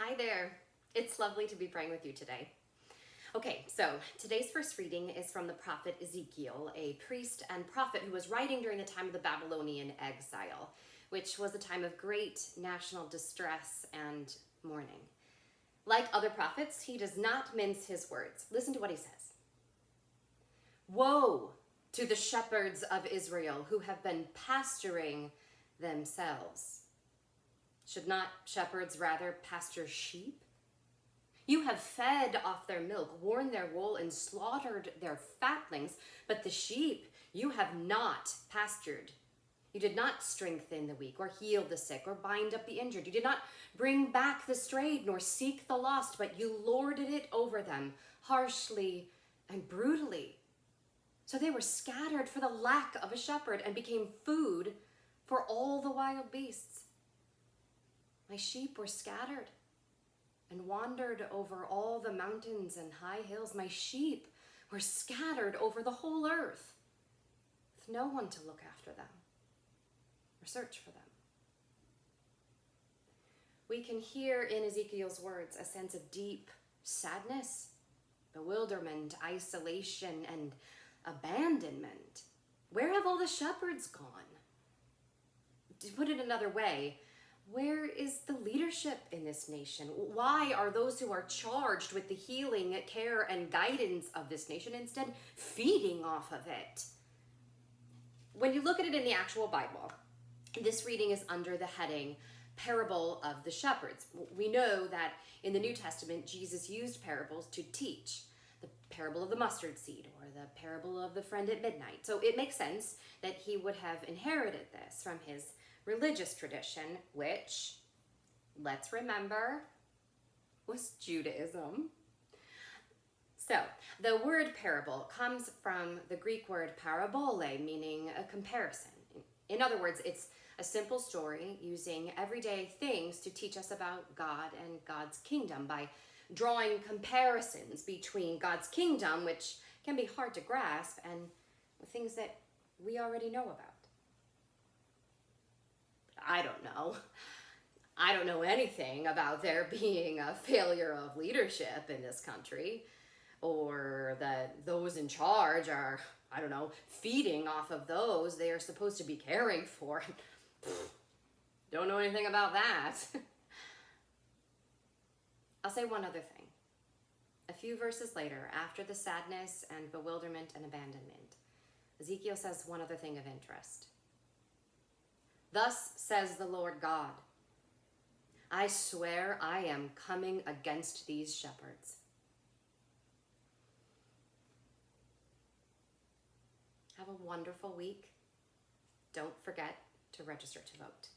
Hi there. It's lovely to be praying with you today. Okay, so today's first reading is from the prophet Ezekiel, a priest and prophet who was writing during the time of the Babylonian exile, which was a time of great national distress and mourning. Like other prophets, he does not mince his words. Listen to what he says. Woe to the shepherds of Israel who have been pasturing themselves. Should not shepherds rather pasture sheep? You have fed off their milk, worn their wool, and slaughtered their fatlings, but the sheep you have not pastured. You did not strengthen the weak, or heal the sick, or bind up the injured. You did not bring back the strayed, nor seek the lost, but you lorded it over them, harshly and brutally. So they were scattered for the lack of a shepherd, and became food for all the wild beasts. My sheep were scattered and wandered over all the mountains and high hills. My sheep were scattered over the whole earth, with no one to look after them or search for them. We can hear in Ezekiel's words a sense of deep sadness, bewilderment, isolation, and abandonment. Where have all the shepherds gone? To put it another way, where is the leadership in this nation? Why are those who are charged with the healing, care, and guidance of this nation instead feeding off of it? When you look at it in the actual Bible, this reading is under the heading Parable of the Shepherds. We know that in the New Testament, Jesus used parables to teach. The parable of the mustard seed or the parable of the friend at midnight. So it makes sense that he would have inherited this from his religious tradition, which, let's remember, was Judaism. So, the word parable comes from the Greek word parabole, meaning a comparison. In other words, it's a simple story using everyday things to teach us about God and God's kingdom by drawing comparisons between God's kingdom, which can be hard to grasp, and things that we already know about. I don't know. I don't know anything about there being a failure of leadership in this country, or that those in charge are, I don't know, feeding off of those they are supposed to be caring for. Don't know anything about that. I'll say one other thing. A few verses later, after the sadness and bewilderment and abandonment, Ezekiel says one other thing of interest. Thus says the Lord God, I swear I am coming against these shepherds. Have a wonderful week. Don't forget to register to vote.